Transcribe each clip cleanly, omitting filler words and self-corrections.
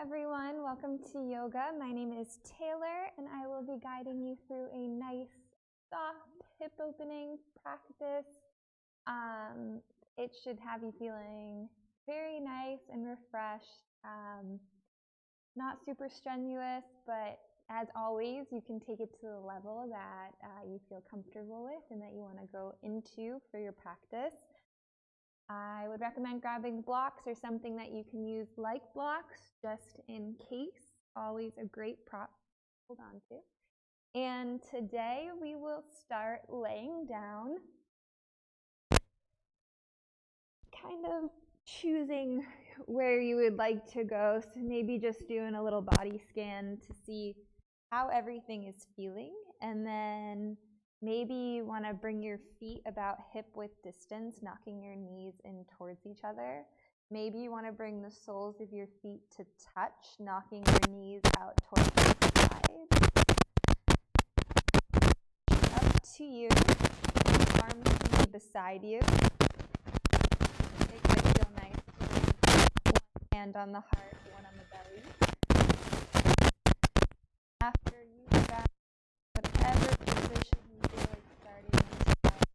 everyone, welcome to yoga. My name is Taylor and I will be guiding you through a nice soft hip opening practice. It should have you feeling very nice and refreshed, not super strenuous, but as always you can take it to the level that you feel comfortable with and that you want to go into for your practice. I would recommend grabbing blocks or something that you can use like blocks just in case. Always a great prop to hold on to. And today we will start laying down, kind of choosing where you would like to go. So maybe just doing a little body scan to see how everything is feeling, and then maybe you want to bring your feet about hip width distance, knocking your knees in towards each other. Maybe you want to bring the soles of your feet to touch, knocking your knees out towards the side. Up to you. Arms can be beside you. It could feel nice. One hand on the heart, one on the belly. After you get back, whatever position you feel like starting inside.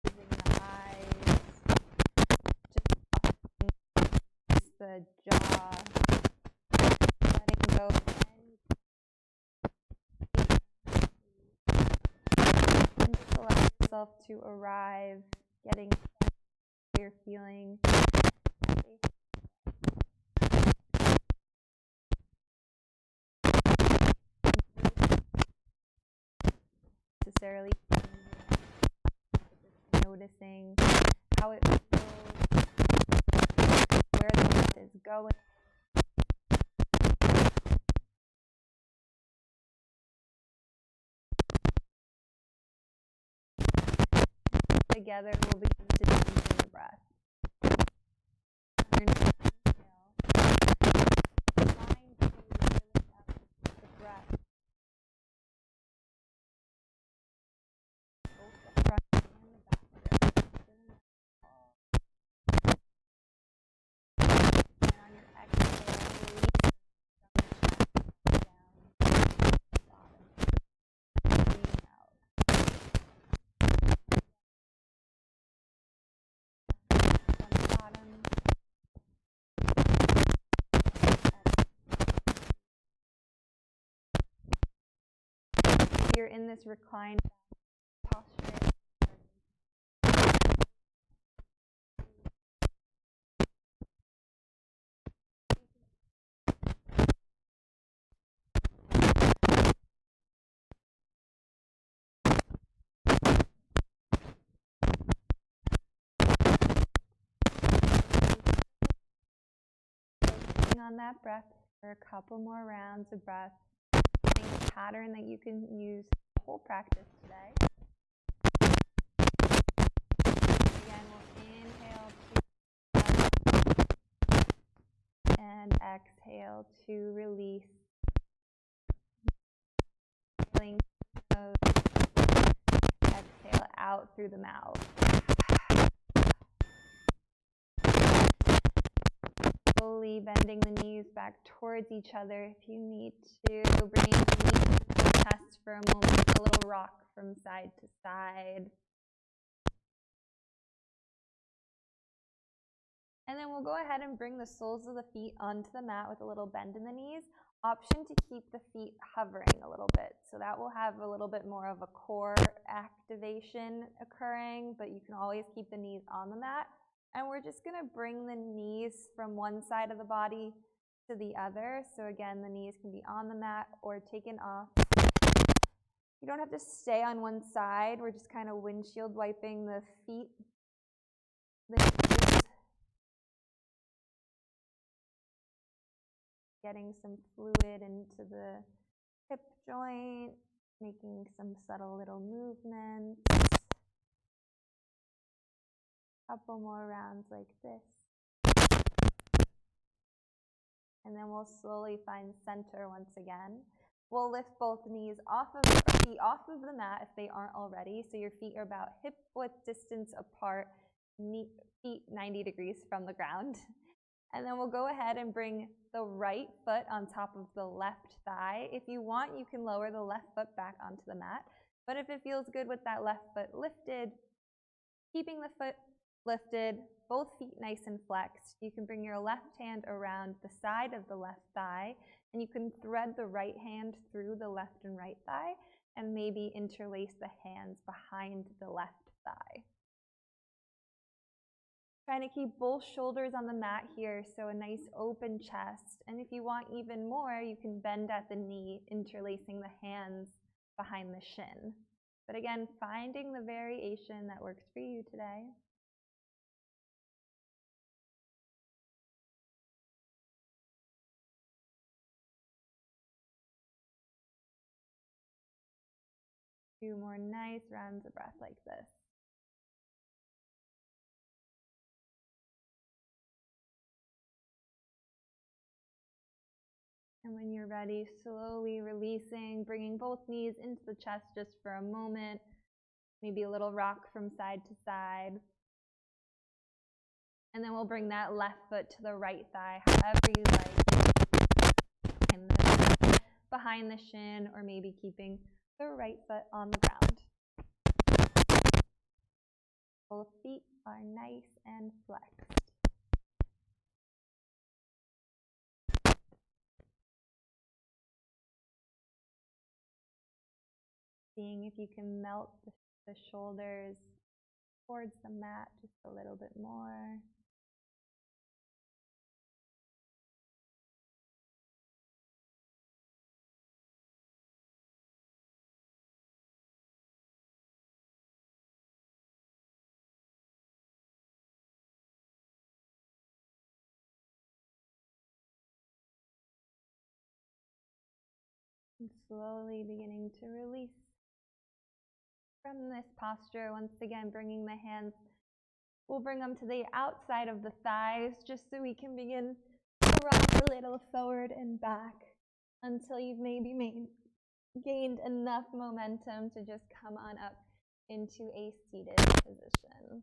Closing the eyes, just the jaw, letting go of any, and just allow yourself to arrive, getting how you're feeling. Necessarily noticing how it feels, where the breath is going. Together we'll begin to deepen the breath. Inhale. Trying to really up the breath. Both the front and the back. And on your exhale, release the chest down, bottom. Breathe out. From the bottom. You're in this reclined posture. Focusing on that breath for a couple more rounds of breath. A pattern that you can use the whole practice today. Again, we'll inhale to and exhale to release. Exhale out through the mouth. Slowly bending the knees back towards each other if you need to. Bringing the knees to the chest for a moment. A little rock from side to side. And then we'll go ahead and bring the soles of the feet onto the mat with a little bend in the knees. Option to keep the feet hovering a little bit. So that will have a little bit more of a core activation occurring, but you can always keep the knees on the mat. And we're just going to bring the knees from one side of the body to the other. So again, the knees can be on the mat or taken off. You don't have to stay on one side. We're just kind of windshield wiping the feet, the knees. Getting some fluid into the hip joint, making some subtle little movements. Couple more rounds like this. And then we'll slowly find center once again. We'll lift both knees off of or feet off of the mat if they aren't already. So your feet are about hip width distance apart. feet 90 degrees from the ground. And then we'll go ahead and bring the right foot on top of the left thigh. If you want, you can lower the left foot back onto the mat. But if it feels good with that left foot lifted, keeping the foot lifted, both feet nice and flexed, you can bring your left hand around the side of the left thigh, and you can thread the right hand through the left and right thigh, and maybe interlace the hands behind the left thigh. Trying to keep both shoulders on the mat here, so a nice open chest. And if you want even more, you can bend at the knee, interlacing the hands behind the shin. But again, finding the variation that works for you today. Two more nice rounds of breath like this. And when you're ready, slowly releasing, bringing both knees into the chest just for a moment. Maybe a little rock from side to side. And then we'll bring that left foot to the right thigh, however you like. And then behind the shin, or maybe keeping the right foot on the ground. Both feet are nice and flexed. Seeing if you can melt the shoulders towards the mat just a little bit more. And slowly beginning to release from this posture. Once again, bringing the hands, we'll bring them to the outside of the thighs just so we can begin to rock a little forward and back until you've maybe gained enough momentum to just come on up into a seated position.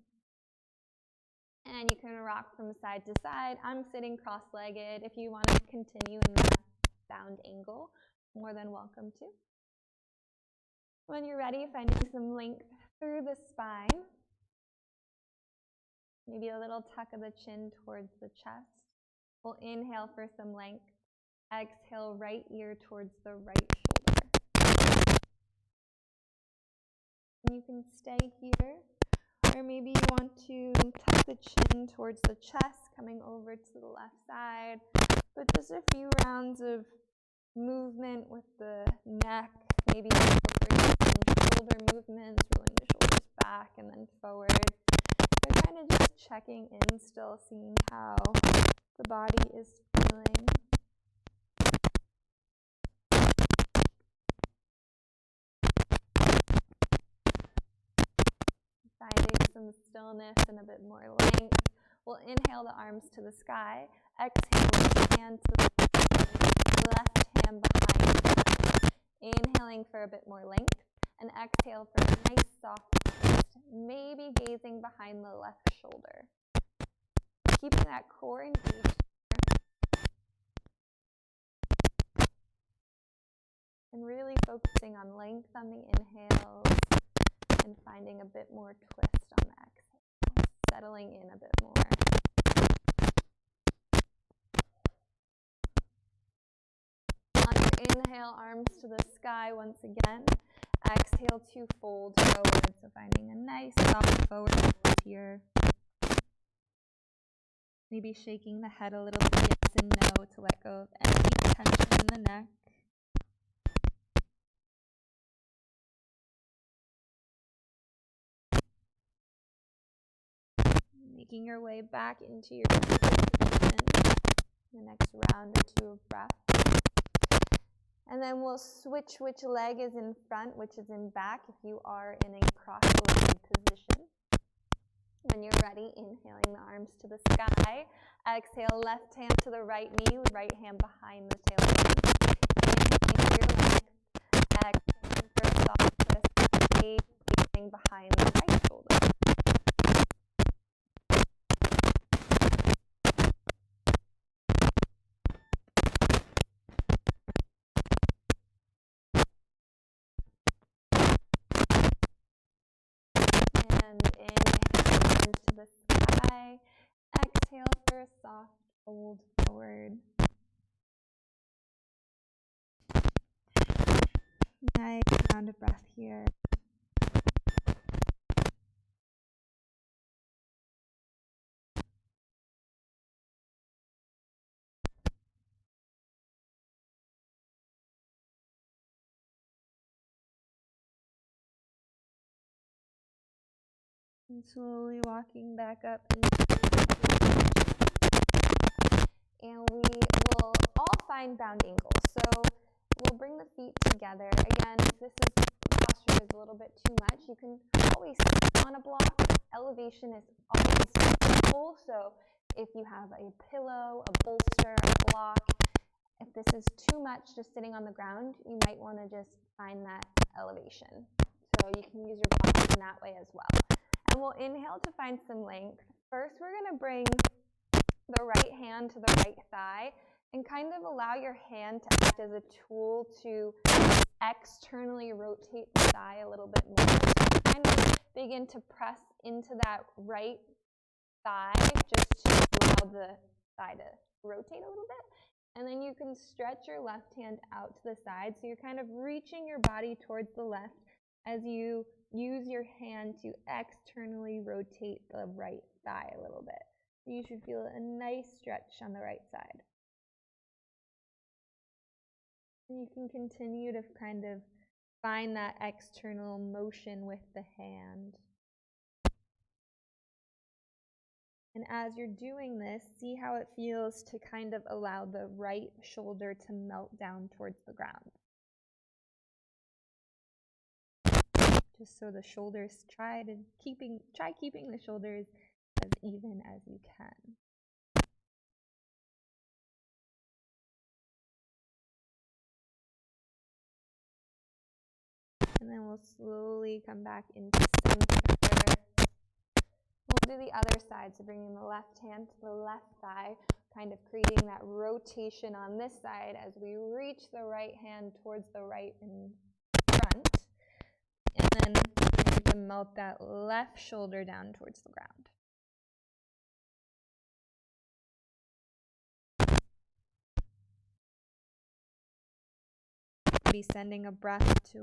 And you can rock from side to side. I'm sitting cross-legged. If you want to continue in that sound angle, more than welcome to. When you're ready, finding some length through the spine. Maybe a little tuck of the chin towards the chest. We'll inhale for some length. Exhale, right ear towards the right shoulder. And you can stay here, or maybe you want to tuck the chin towards the chest, coming over to the left side. But just a few rounds of movement with the neck, maybe shoulder movements, rolling the shoulders back and then forward. You're kind of just checking in still, seeing how the body is feeling. Finding some stillness and a bit more length. We'll inhale the arms to the sky. Exhale, left hand to the left hand behind the back. Inhaling for a bit more length. And exhale for a nice soft twist. Maybe gazing behind the left shoulder. Keeping that core engaged. And really focusing on length on the inhales. And finding a bit more twist on the exhale. Settling in a bit more. On your inhale, arms to the sky once again. Exhale to fold forward, so finding a nice soft forward fold here. Maybe shaking the head a little bit, yes and no, to let go of any tension in the neck. Making your way back into your position. The next round or two of breath. And then we'll switch which leg is in front, which is in back if you are in a cross-legged position. When you're ready, inhaling the arms to the sky. Exhale, left hand to the right knee, right hand behind the tailbone. Inhaling for your length. Exhaling for a soft twist, gazing behind the right shoulder. thigh. Exhale for a soft fold forward. Nice round of breath here. And slowly walking back up into and we will all find bound ankles. So we'll bring the feet together. Again, if this posture is a little bit too much, you can always sit on a block. Elevation is always helpful. So if you have a pillow, a bolster, a block, if this is too much just sitting on the ground, you might want to just find that elevation. So you can use your blocks in that way as well. And we'll inhale to find some length. First, we're going to bring the right hand to the right thigh and kind of allow your hand to act as a tool to externally rotate the thigh a little bit more. So kind of begin to press into that right thigh just to allow the thigh to rotate a little bit. And then you can stretch your left hand out to the side. So you're kind of reaching your body towards the left as you use your hand to externally rotate the right thigh a little bit. You should feel a nice stretch on the right side. And you can continue to kind of find that external motion with the hand. And as you're doing this, see how it feels to kind of allow the right shoulder to melt down towards the ground. Just so the shoulders, try keeping the shoulders as even as you can. And then we'll slowly come back into center. We'll do the other side, so bringing the left hand to the left thigh, kind of creating that rotation on this side as we reach the right hand towards the right in front. And then begin to melt that left shoulder down towards the ground. Be sending a breath to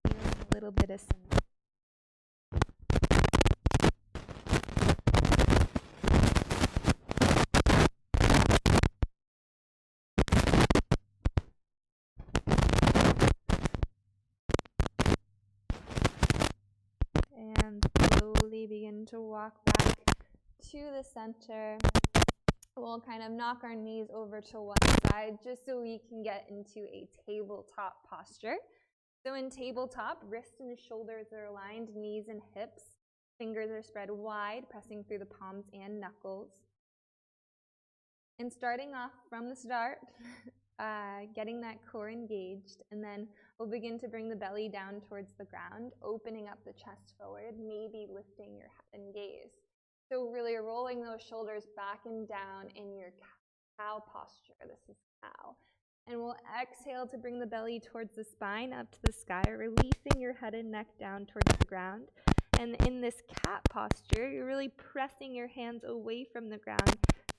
a little bit of center. And slowly begin to walk back to the center. We'll kind of knock our knees over to one side just so we can get into a tabletop posture. So in tabletop, wrists and shoulders are aligned, knees and hips. Fingers are spread wide, pressing through the palms and knuckles. And starting off from the start, getting that core engaged, and then we'll begin to bring the belly down towards the ground, opening up the chest forward, maybe lifting your head and gaze. So really rolling those shoulders back and down in your cow posture. This is cow. And we'll exhale to bring the belly towards the spine, up to the sky, releasing your head and neck down towards the ground. And in this cat posture, you're really pressing your hands away from the ground,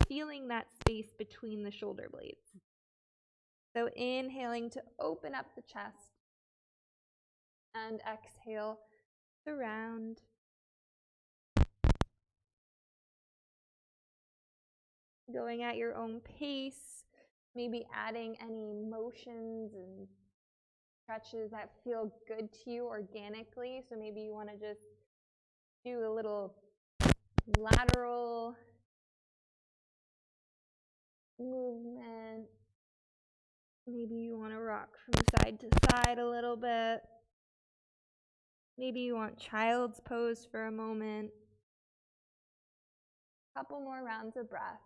feeling that space between the shoulder blades. So inhaling to open up the chest, and exhale to round. Going at your own pace, maybe adding any motions and stretches that feel good to you organically. So maybe you want to just do a little lateral movement. Maybe you want to rock from side to side a little bit. Maybe you want child's pose for a moment. Couple more rounds of breath.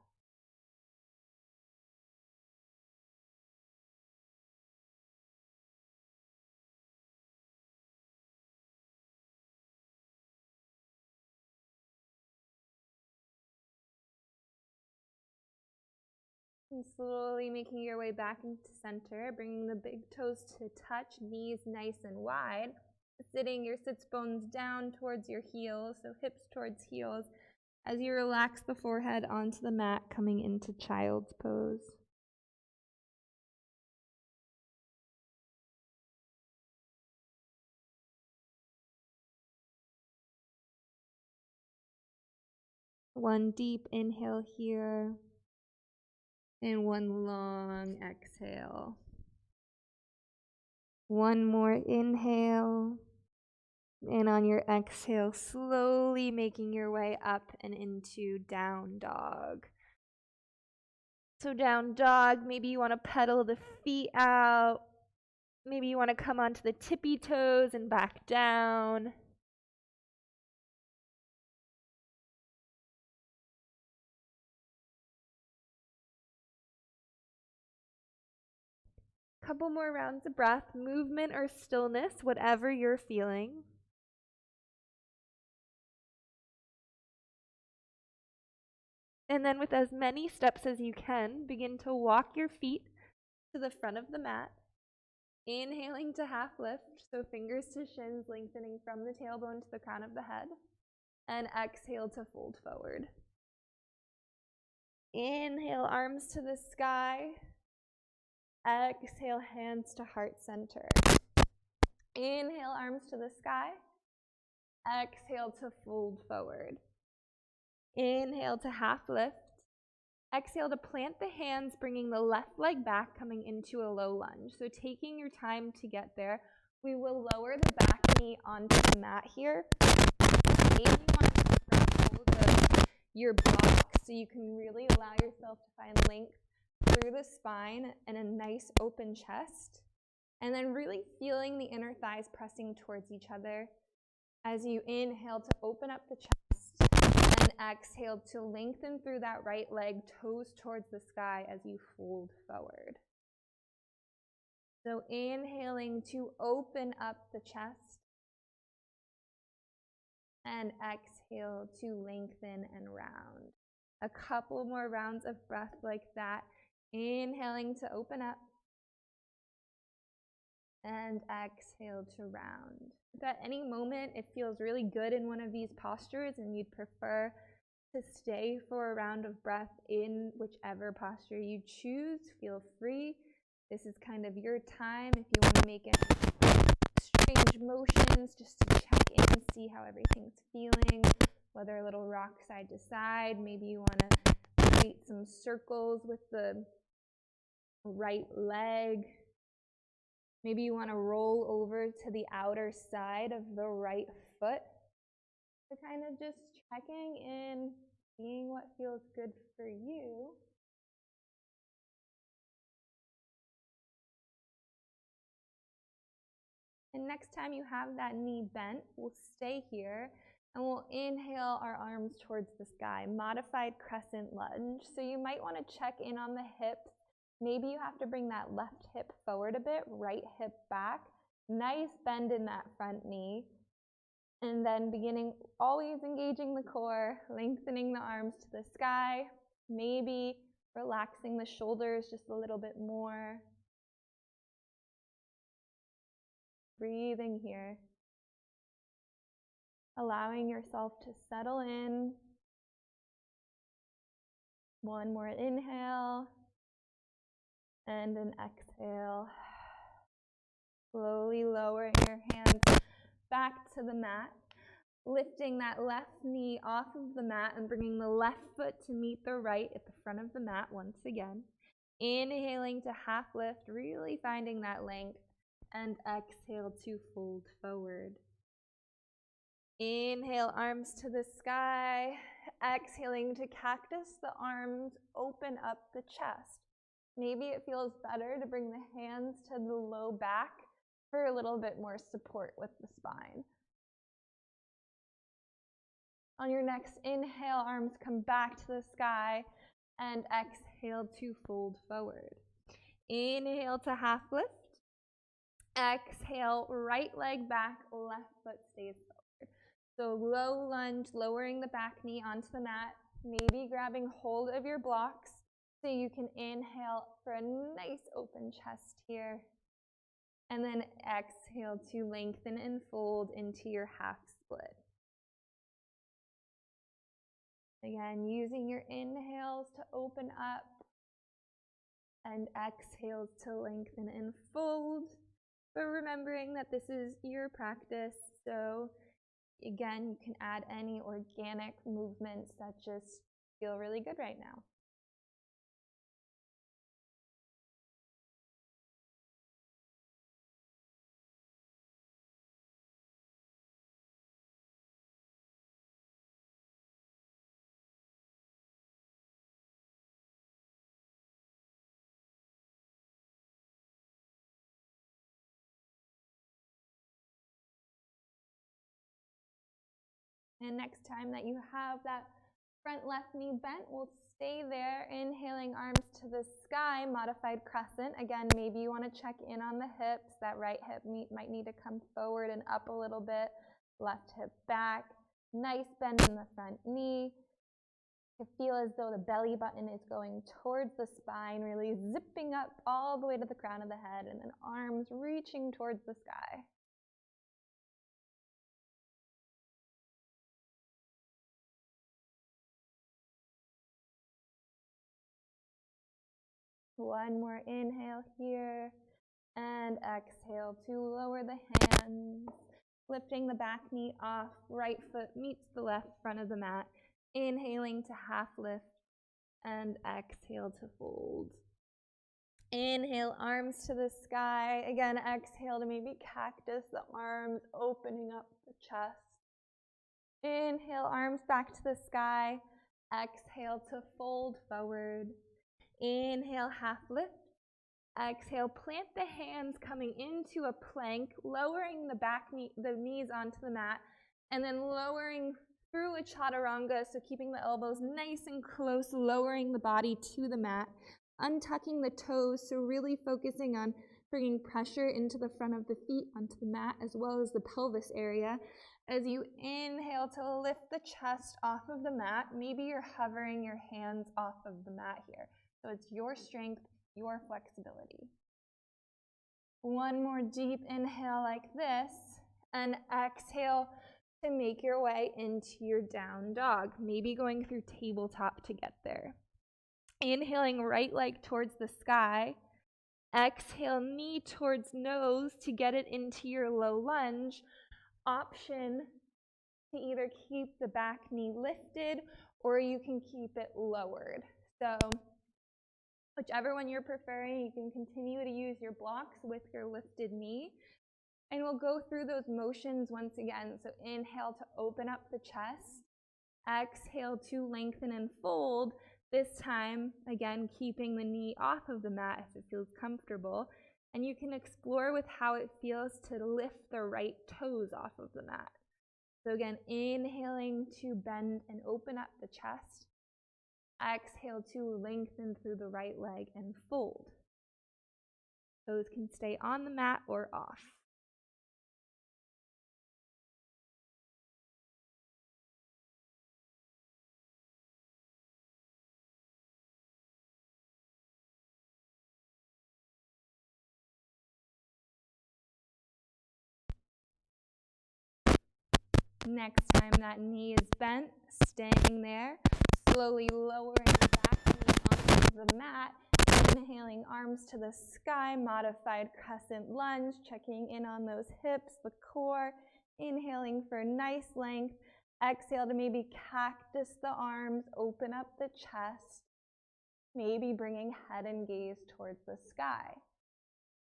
And slowly making your way back into center, bringing the big toes to touch, knees nice and wide. Sitting your sits bones down towards your heels, so hips towards heels. as you relax the forehead onto the mat, coming into child's pose. One deep inhale here, and one long exhale. One more inhale, and on your exhale, slowly making your way up and into down dog. So down dog, maybe you want to pedal the feet out. Maybe you want to come onto the tippy toes and back down. Couple more rounds of breath, movement or stillness, whatever you're feeling. And then with as many steps as you can, begin to walk your feet to the front of the mat. Inhaling to half lift, so fingers to shins, lengthening from the tailbone to the crown of the head. And exhale to fold forward. Inhale, arms to the sky. Exhale, hands to heart center. Inhale, arms to the sky. Exhale to fold forward. Inhale to half lift. Exhale to plant the hands, bringing the left leg back, coming into a low lunge. So taking your time to get there, we will lower the back knee onto the mat here. Maybe you want to grab hold of your block so you can really allow yourself to find length through the spine and a nice open chest. And then really feeling the inner thighs pressing towards each other as you inhale to open up the chest. And exhale to lengthen through that right leg, toes towards the sky as you fold forward. So inhaling to open up the chest. And exhale to lengthen and round. A couple more rounds of breath like that. Inhaling to open up. And exhale to round. If at any moment it feels really good in one of these postures and you'd prefer to stay for a round of breath in whichever posture you choose, feel free. This is kind of your time. If you want to make any strange motions just to check in and see how everything's feeling, whether a little rock side to side, maybe you want to create some circles with the right leg. Maybe you want to roll over to the outer side of the right foot. So kind of just checking in, seeing what feels good for you. And next time you have that knee bent, we'll stay here and we'll inhale our arms towards the sky, modified crescent lunge. So you might want to check in on the hips. Maybe you have to bring that left hip forward a bit, right hip back. Nice bend in that front knee. And then beginning, always engaging the core, lengthening the arms to the sky. Maybe relaxing the shoulders just a little bit more. Breathing here. Allowing yourself to settle in. One more inhale. And an exhale. Slowly lowering your hands back to the mat. Lifting that left knee off of the mat and bringing the left foot to meet the right at the front of the mat once again. Inhaling to half lift, really finding that length. And exhale to fold forward. Inhale, arms to the sky. Exhaling to cactus the arms, open up the chest. Maybe it feels better to bring the hands to the low back for a little bit more support with the spine. On your next inhale, arms come back to the sky and exhale to fold forward. Inhale to half lift. Exhale, right leg back, left foot stays forward. So low lunge, lowering the back knee onto the mat, maybe grabbing hold of your blocks so you can inhale for a nice open chest here. And then exhale to lengthen and fold into your half split. Again, using your inhales to open up and exhales to lengthen and fold. But remembering that this is your practice, so again, you can add any organic movements that just feel really good right now. And next time that you have that front left knee bent, we'll stay there, inhaling arms to the sky, modified crescent. Again, maybe you want to check in on the hips. That right hip might need to come forward and up a little bit. Left hip back. Nice bend in the front knee. You feel as though the belly button is going towards the spine, really zipping up all the way to the crown of the head, and then arms reaching towards the sky. One more inhale here, and exhale to lower the hands, lifting the back knee off, right foot meets the left front of the mat, inhaling to half lift, and exhale to fold. Inhale, arms to the sky. Again, exhale to maybe cactus the arms, opening up the chest. Inhale, arms back to the sky. Exhale to fold forward. Inhale, half lift. Exhale, plant the hands coming into a plank, lowering the knees onto the mat, and then lowering through a chaturanga, so keeping the elbows nice and close, lowering the body to the mat, untucking the toes, so really focusing on bringing pressure into the front of the feet onto the mat, as well as the pelvis area. As you inhale to lift the chest off of the mat, maybe you're hovering your hands off of the mat here. So it's your strength, your flexibility. One more deep inhale like this, and exhale to make your way into your down dog, maybe going through tabletop to get there. Inhaling right leg towards the sky. Exhale, knee towards nose to get it into your low lunge. Option to either keep the back knee lifted or you can keep it lowered. So whichever one you're preferring, you can continue to use your blocks with your lifted knee. And we'll go through those motions once again. So inhale to open up the chest. Exhale to lengthen and fold. This time, again, keeping the knee off of the mat if it feels comfortable. And you can explore with how it feels to lift the right toes off of the mat. So again, inhaling to bend and open up the chest. Exhale to lengthen through the right leg and fold. Toes can stay on the mat or off. Next time that knee is bent, staying there, slowly lowering the back knee onto the mat, inhaling arms to the sky, modified crescent lunge, checking in on those hips, the core, inhaling for nice length, exhale to maybe cactus the arms, open up the chest, maybe bringing head and gaze towards the sky.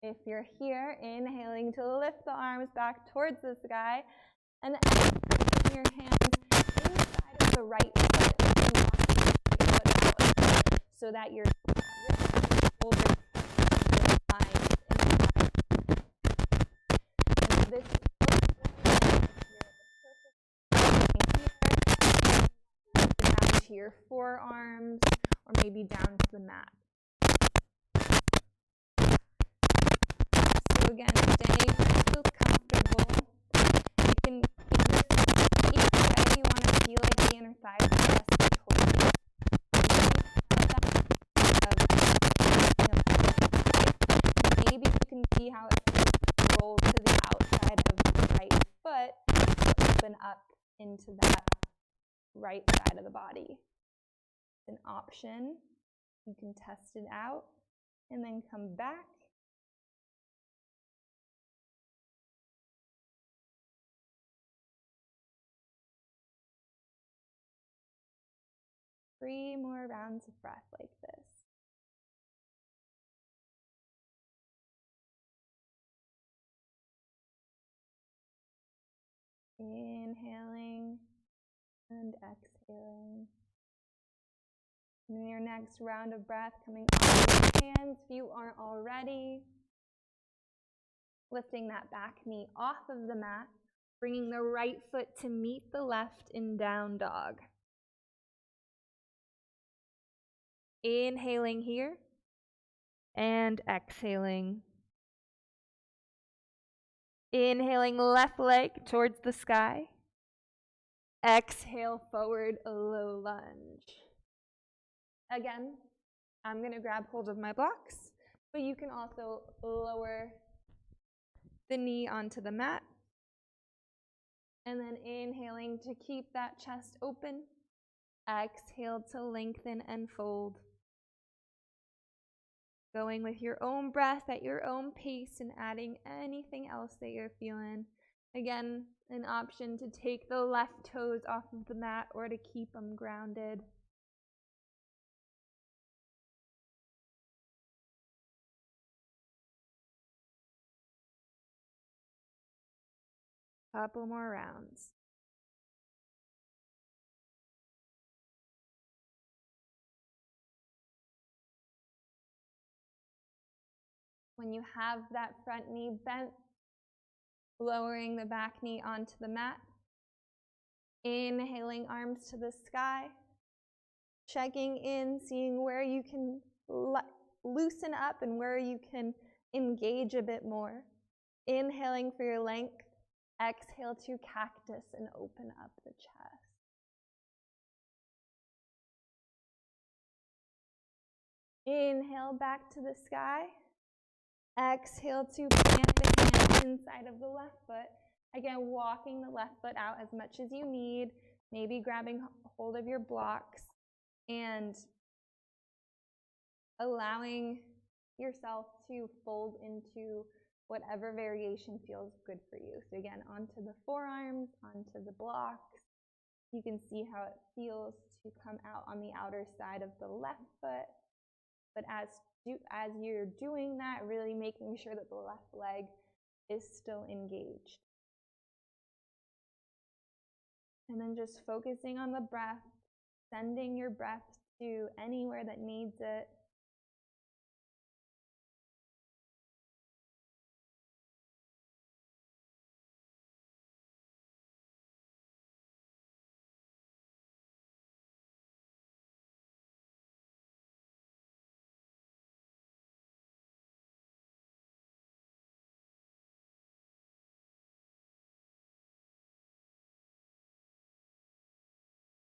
If you're here, inhaling to lift the arms back towards the sky, and exhaling your hands inside of the right foot out, so that you're over the line. And this down to your forearms, or maybe down to the mat. So again, stay feels comfortable. You can each way you want to feel like the inner thighs are pressing towards you. Maybe you can see how it feels to roll to the outside of the right foot to open up into that right side of the body. It's an option. You can test it out and then come back. Three more rounds of breath like this. Inhaling and exhaling. And in your next round of breath, coming off your hands if you aren't already. Lifting that back knee off of the mat, bringing the right foot to meet the left in down dog. Inhaling here and exhaling. Inhaling left leg towards the sky. Exhale forward, a low lunge. Again, I'm going to grab hold of my blocks, but you can also lower the knee onto the mat. And then inhaling to keep that chest open. Exhale to lengthen and fold. Going with your own breath at your own pace and adding anything else that you're feeling. Again, an option to take the left toes off of the mat or to keep them grounded. Couple more rounds. When you have that front knee bent, lowering the back knee onto the mat. Inhaling arms to the sky. Checking in, seeing where you can loosen up and where you can engage a bit more. Inhaling for your length. Exhale to cactus and open up the chest. Inhale back to the sky. Exhale to plant the hands inside of the left foot. Again, walking the left foot out as much as you need, maybe grabbing hold of your blocks and allowing yourself to fold into whatever variation feels good for you. So again, onto the forearms, onto the blocks. You can see how it feels to come out on the outer side of the left foot. But as you're doing that, really making sure that the left leg is still engaged. And then just focusing on the breath, sending your breath to anywhere that needs it.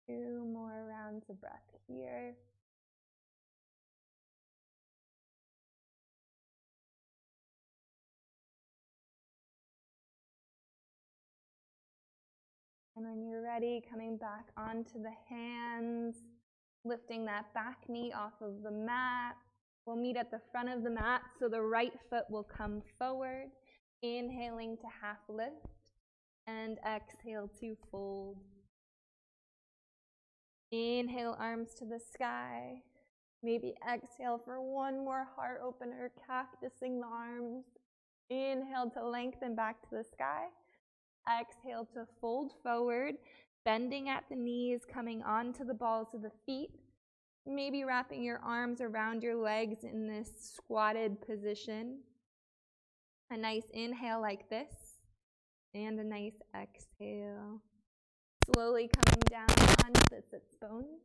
Two more rounds of breath here. And when you're ready, coming back onto the hands, lifting that back knee off of the mat. We'll meet at the front of the mat, so the right foot will come forward. Inhaling to half lift, and exhale to fold. Inhale, arms to the sky. Maybe exhale for one more heart opener, cactusing the arms. Inhale to lengthen back to the sky. Exhale to fold forward, bending at the knees, coming onto the balls of the feet. Maybe wrapping your arms around your legs in this squatted position. A nice inhale like this, and a nice exhale. Slowly coming down onto the sits bones.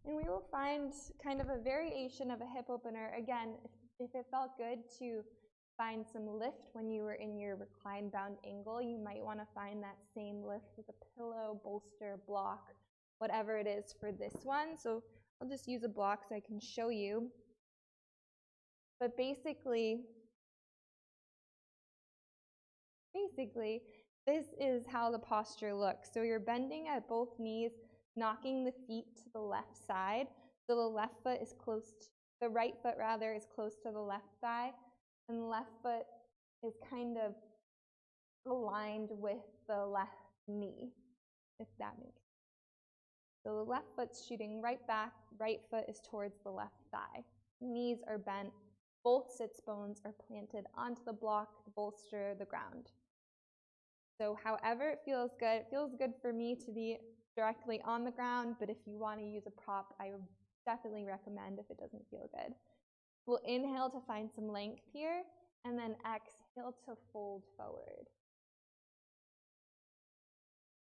And we will find kind of a variation of a hip opener. Again, if it felt good to find some lift when you were in your recline bound angle, you might want to find that same lift with a pillow, bolster, block, whatever it is for this one. So I'll just use a block so I can show you. But basically basically, this is how the posture looks. So you're bending at both knees, knocking the feet to the left side. So the left foot is the right foot rather is close to the left thigh, and the left foot is kind of aligned with the left knee, if that makes sense. So the left foot's shooting right back, right foot is towards the left thigh. Knees are bent, both sits bones are planted onto the block, the bolster, the ground. So however it feels good for me to be directly on the ground, but if you want to use a prop, I would definitely recommend if it doesn't feel good. We'll inhale to find some length here, and then exhale to fold forward.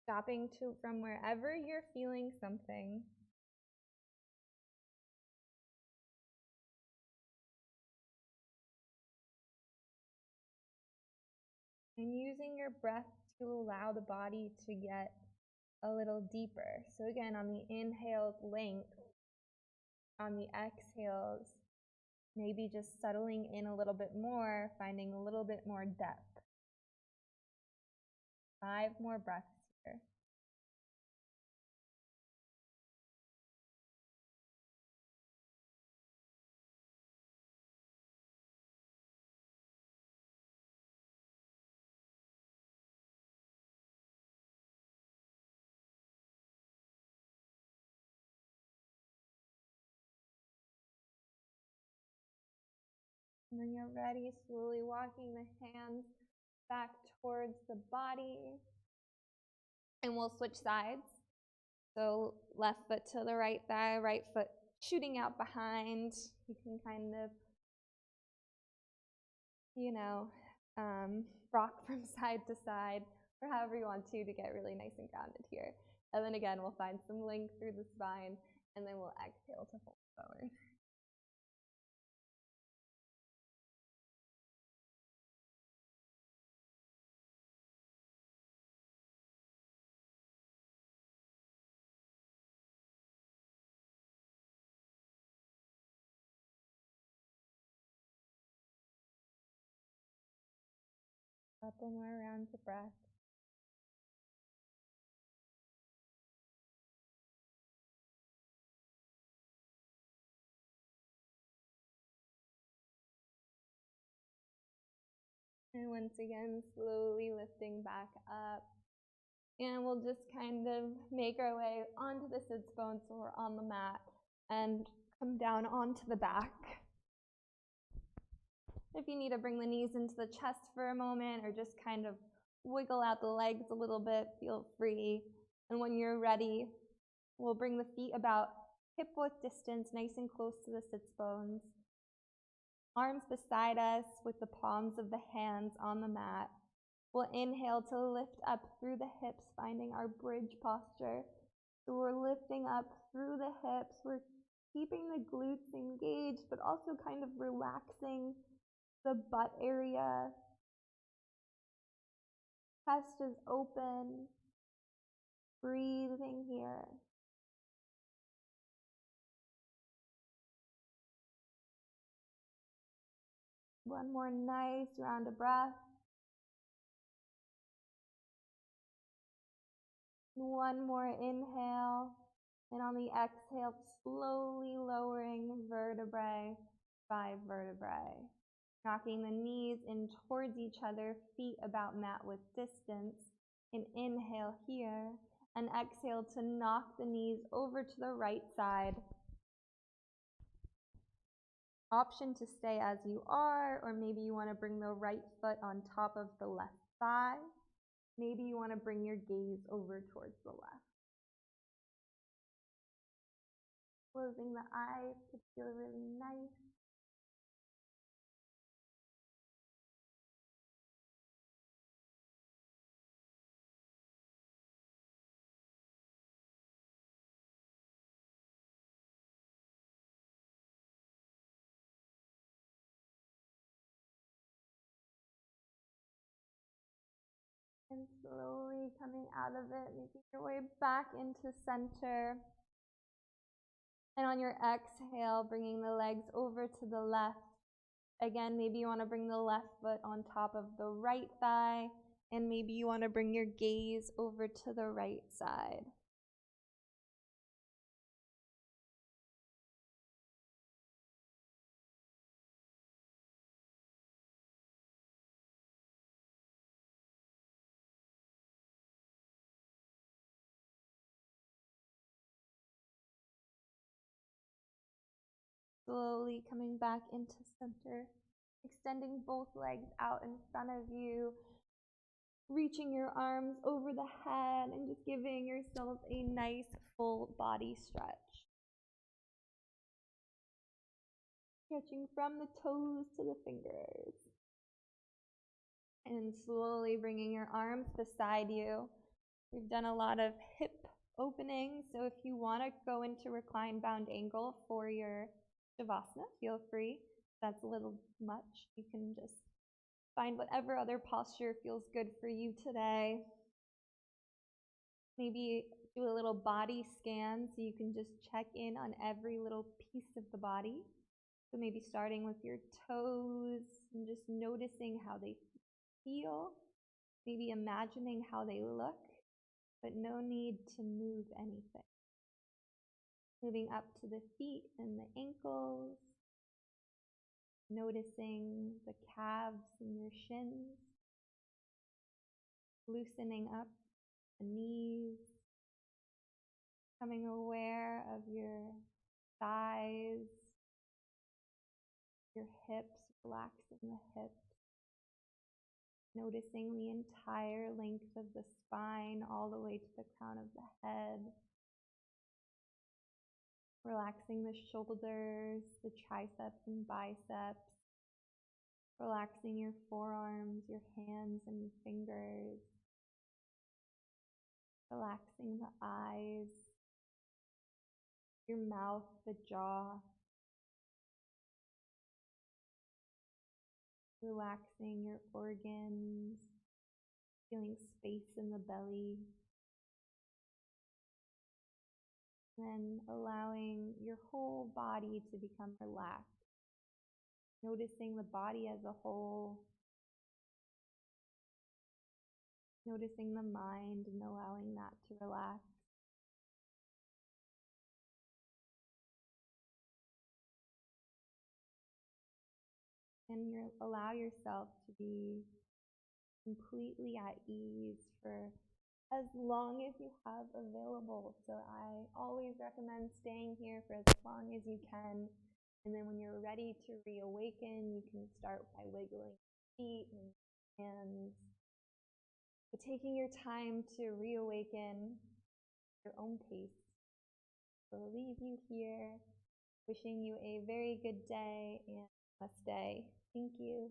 Stopping from wherever you're feeling something. And using your breath to allow the body to get a little deeper. So again, on the inhales, length. On the exhales, maybe just settling in a little bit more, finding a little bit more depth. 5 more breaths here. And when you're ready, slowly walking the hands back towards the body. And we'll switch sides. So left foot to the right thigh, right foot shooting out behind. You can kind of, rock from side to side, or however you want to get really nice and grounded here. And then again, we'll find some length through the spine, and then we'll exhale to fold forward. Couple more rounds of breath. And once again, slowly lifting back up. And we'll just kind of make our way onto the sits bones so we're on the mat and come down onto the back. If you need to bring the knees into the chest for a moment or just kind of wiggle out the legs a little bit, feel free. And when you're ready, we'll bring the feet about hip width distance, nice and close to the sits bones. Arms beside us with the palms of the hands on the mat. We'll inhale to lift up through the hips, finding our bridge posture. So we're lifting up through the hips. We're keeping the glutes engaged, but also kind of relaxing the butt area. Chest is open. Breathing here. One more nice round of breath. One more inhale. And on the exhale, slowly lowering vertebrae by vertebrae. Knocking the knees in towards each other, feet about mat width distance. And inhale here. And exhale to knock the knees over to the right side. Option to stay as you are, or maybe you want to bring the right foot on top of the left thigh. Maybe you want to bring your gaze over towards the left. Closing the eyes could feel really nice. And slowly coming out of it, making your way back into center. And on your exhale, bringing the legs over to the left. Again, maybe you want to bring the left foot on top of the right thigh. And maybe you want to bring your gaze over to the right side. Slowly coming back into center, extending both legs out in front of you, reaching your arms over the head and just giving yourself a nice full body stretch. Stretching from the toes to the fingers. And slowly bringing your arms beside you. We've done a lot of hip opening, so if you want to go into reclined bound angle for your Shavasana, feel free. If that's a little much, you can just find whatever other posture feels good for you today. Maybe do a little body scan so you can just check in on every little piece of the body. So maybe starting with your toes and just noticing how they feel. Maybe imagining how they look, but no need to move anything. Moving up to the feet and the ankles. Noticing the calves and your shins. Loosening up the knees. Becoming aware of your thighs, your hips, relaxing the hips. Noticing the entire length of the spine all the way to the crown of the head. Relaxing the shoulders, the triceps and biceps. Relaxing your forearms, your hands and your fingers. Relaxing the eyes, your mouth, the jaw. Relaxing your organs, feeling space in the belly. And allowing your whole body to become relaxed. Noticing the body as a whole. Noticing the mind and allowing that to relax. And allow yourself to be completely at ease for as long as you have available. So I always recommend staying here for as long as you can. And then when you're ready to reawaken, you can start by wiggling your feet and hands. But taking your time to reawaken your own pace. So I'll leave you here, wishing you a very good day and namaste. Thank you.